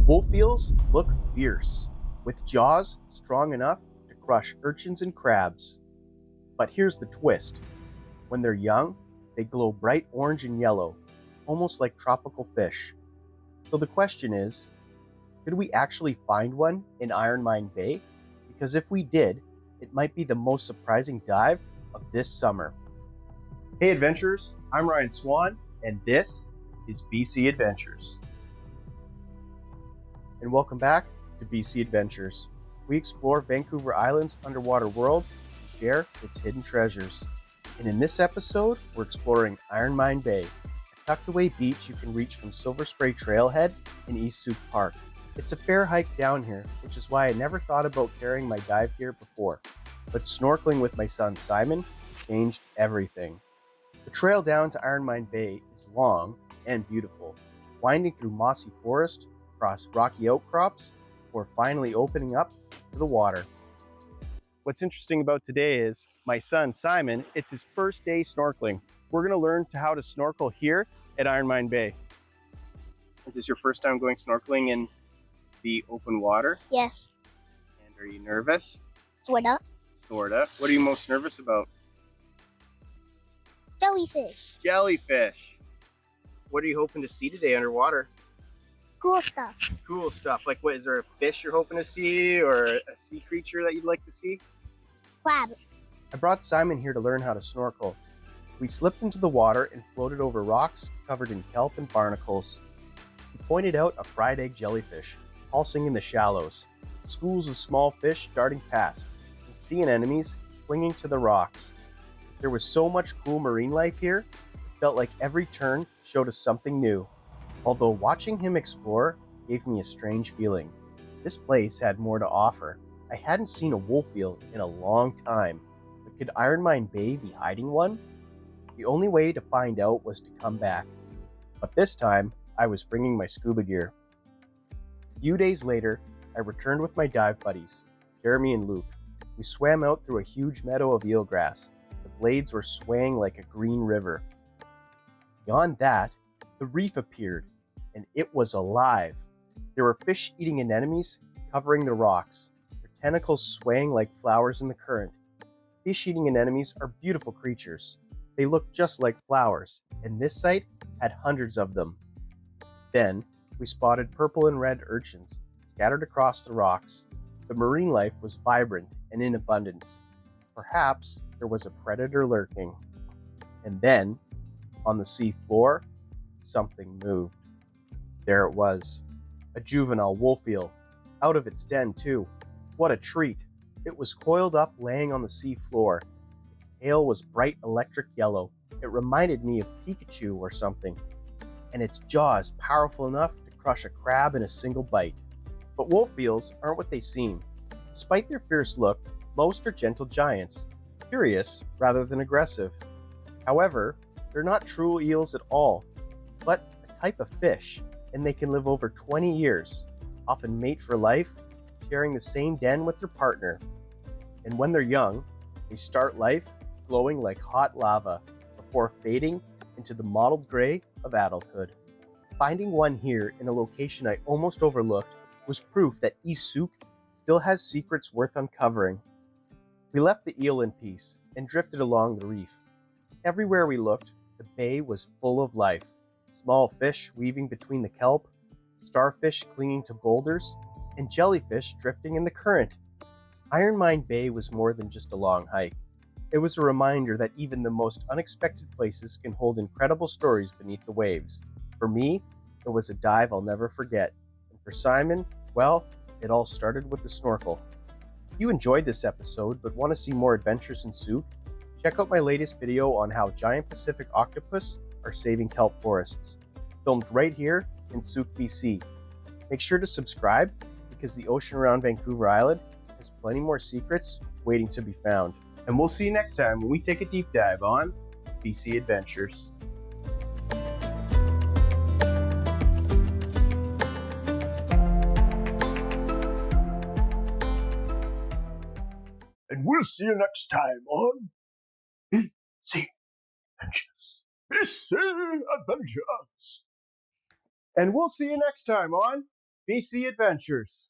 Wolf eels look fierce, with jaws strong enough to crush urchins and crabs. But here's the twist. When they're young, they glow bright orange and yellow, almost like tropical fish. So the question is, could we actually find one in Iron Mine Bay? Because if we did, it might be the most surprising dive of this summer. Hey adventurers, I'm Ryan Swan, and this is BC Adventures. And welcome back to BC Adventures. We explore Vancouver Island's underwater world and share its hidden treasures. And in this episode, we're exploring Iron Mine Bay, a tucked away beach you can reach from Silver Spray Trailhead in East Sooke Park. It's a fair hike down here, which is why I never thought about carrying my dive gear before. But snorkeling with my son Simon changed everything. The trail down to Iron Mine Bay is long and beautiful, winding through mossy forest, across rocky outcrops, before finally opening up to the water. What's interesting about today is my son Simon, it's his first day snorkeling. We're going to learn how to snorkel here at Iron Mine Bay. Is this your first time going snorkeling in the open water? Yes. And are you nervous? Sorta. Sorta. What are you most nervous about? Jellyfish. Jellyfish. What are you hoping to see today underwater? Cool stuff. Cool stuff. Like what, is there a fish you're hoping to see or a sea creature that you'd like to see? Crab. I brought Simon here to learn how to snorkel. We slipped into the water and floated over rocks covered in kelp and barnacles. He pointed out a fried egg jellyfish pulsing in the shallows, schools of small fish darting past, and sea anemones clinging to the rocks. There was so much cool marine life here, it felt like every turn showed us something new. Although watching him explore gave me a strange feeling. This place had more to offer. I hadn't seen a wolf eel in a long time, but could Iron Mine Bay be hiding one? The only way to find out was to come back. But this time, I was bringing my scuba gear. A few days later, I returned with my dive buddies, Jeremy and Luke. We swam out through a huge meadow of eelgrass. The blades were swaying like a green river. Beyond that, the reef appeared, and it was alive. There were fish-eating anemones covering the rocks, their tentacles swaying like flowers in the current. Fish-eating anemones are beautiful creatures. They look just like flowers, and this site had hundreds of them. Then, we spotted purple and red urchins scattered across the rocks. The marine life was vibrant and in abundance. Perhaps there was a predator lurking. And then, on the sea floor, something moved. There it was, a juvenile wolf eel, out of its den too. What a treat. It was coiled up laying on the sea floor. Its tail was bright electric yellow. It reminded me of Pikachu or something. And its jaws powerful enough to crush a crab in a single bite. But wolf eels aren't what they seem. Despite their fierce look, most are gentle giants, curious rather than aggressive. However, they're not true eels at all, but a type of fish, and they can live over 20 years, often mate for life, sharing the same den with their partner. And when they're young, they start life glowing like hot lava before fading into the mottled gray of adulthood. Finding one here in a location I almost overlooked was proof that East Sooke still has secrets worth uncovering. We left the eel in peace and drifted along the reef. Everywhere we looked, the bay was full of life. Small fish weaving between the kelp, starfish clinging to boulders, and jellyfish drifting in the current. Iron Mine Bay was more than just a long hike. It was a reminder that even the most unexpected places can hold incredible stories beneath the waves. For me, it was a dive I'll never forget. And for Simon, well, it all started with the snorkel. If you enjoyed this episode but want to see more adventures in Sooke, check out my latest video on how giant Pacific octopus are saving kelp forests, filmed right here in Sooke, BC. Make sure to subscribe because the ocean around Vancouver Island has plenty more secrets waiting to be found. And we'll see you next time when we take a deep dive on BC Adventures. And we'll see you next time on BC Adventures. BC Adventures. And we'll see you next time on BC Adventures.